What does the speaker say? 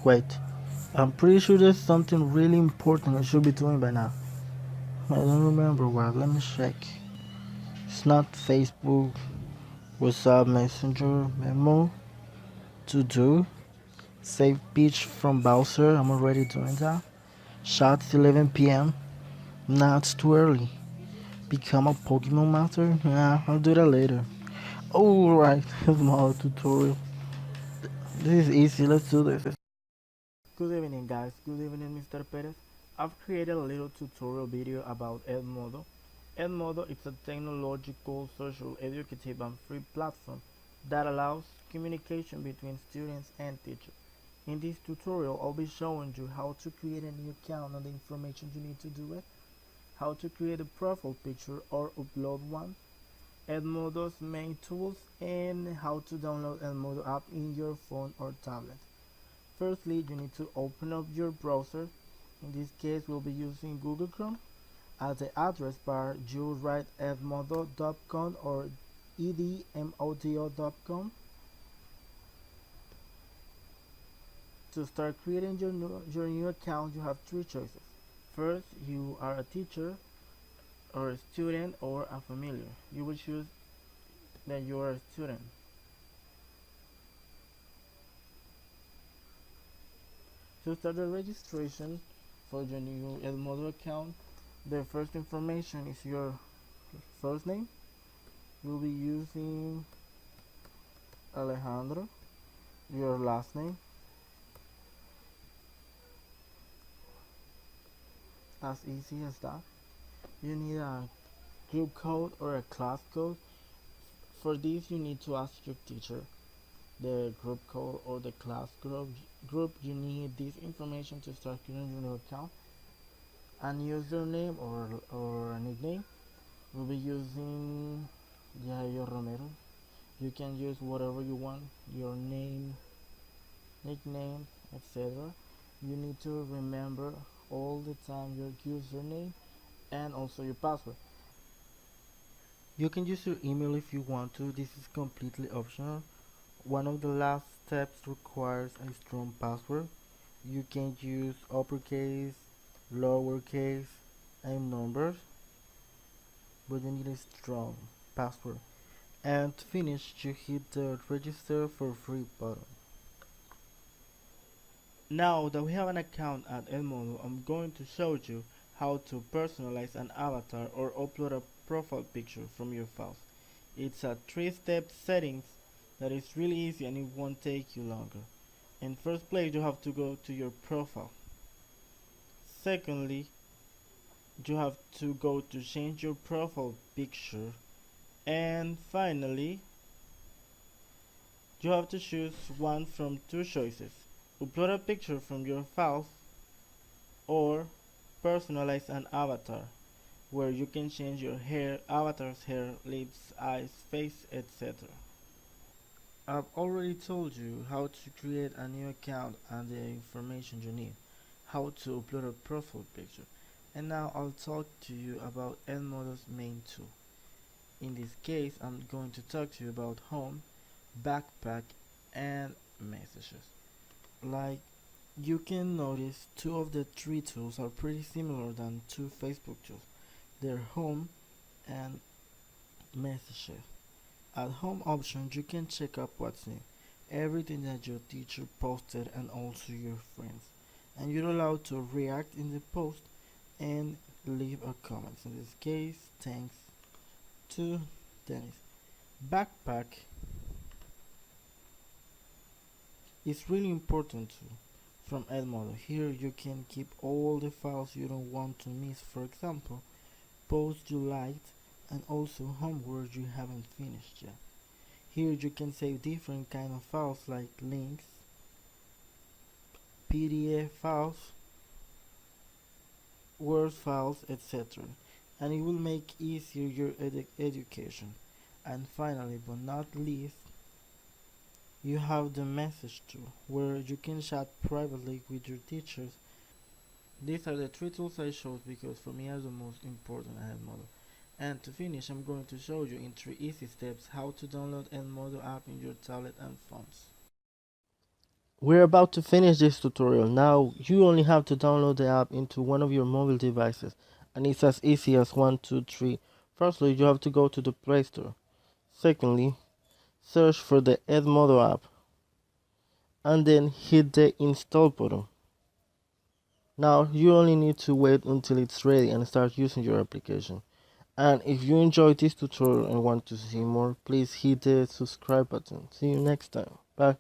Wait, I'm pretty sure there's something really important I should be doing by now. I don't remember what. Let me check. It's not Facebook, WhatsApp, Messenger, Memo, To Do, Save Pitch from Browser. I'm already doing that. Shots 11 p.m. Nah, it's too early. Become a Pokemon master? Nah, I'll do that later. Alright, small tutorial. This is easy, let's do this. Good evening guys, good evening Mr. Perez. I've created a little tutorial video about Edmodo. Edmodo is a technological, social, educative and free platform that allows communication between students and teachers. In this tutorial, I'll be showing you how to create a new account and the information you need to do it, how to create a profile picture or upload one, Edmodo's main tools, and how to download Edmodo app in your phone or tablet. Firstly, you need to open up your browser. In this case, we'll be using Google Chrome. At the address bar, you write edmodo.com or edmodo.com. To start creating your new account, you have three choices. First, you are a teacher or a student or a familiar. You will choose that you are a student. To start the registration for your new Edmodo account, the first information is your first name. You'll be using Alejandro. Your last name, as easy as that. You need a group code or a class code. For this, you need to ask your teacher the group code or the class group. You need this information to start creating your new account. And username or a nickname, we'll be using Yayo Romero. You can use whatever you want, your name, nickname, etc. You need to remember all the time your username and also your password. You can use your email if you want to. This is completely optional. One of the last steps requires a strong password. You can use uppercase, lowercase, and numbers, but you need a strong password. And to finish, you hit the register for free button. Now that we have an account at Edmodo, I'm going to show you how to personalize an avatar or upload a profile picture from your files. It's a 3-step settings that is really easy and it won't take you longer. In first place, you have to go to your profile. Secondly, you have to go to change your profile picture. And finally, you have to choose one from two choices. Upload a picture from your files or personalize an avatar where you can change your avatar's hair, lips, eyes, face, etc. I've already told you how to create a new account and the information you need, how to upload a profile picture, and now I'll talk to you about Edmodo's main tool. In this case, I'm going to talk to you about home, backpack, and messages. Like, you can notice two of the three tools are pretty similar than two Facebook tools. They're home and messages. At home option, you can check up what's new, everything that your teacher posted and also your friends. And you're allowed to react in the post and leave a comment. In this case, thanks to Dennis. Backpack is really important too. From Edmodo, here you can keep all the files you don't want to miss. For example, posts you liked and also homework you haven't finished yet. Here you can save different kind of files like links, PDF files, Word files, etc. And it will make easier your education. And finally, but not least, you have the message tool where you can chat privately with your teachers. These are the three tools I showed because for me are the most important Edmodo. And to finish, I'm going to show you in 3 easy steps how to download Edmodo app in your tablet and phones. We're about to finish this tutorial. Now you only have to download the app into one of your mobile devices, and it's as easy as 1, 2, 3. Firstly, you have to go to the Play Store. Secondly, search for the Edmodo app and then hit the install button. Now you only need to wait until it's ready and start using your application. And if you enjoyed this tutorial and want to see more, please hit the subscribe button. See you next time. Bye.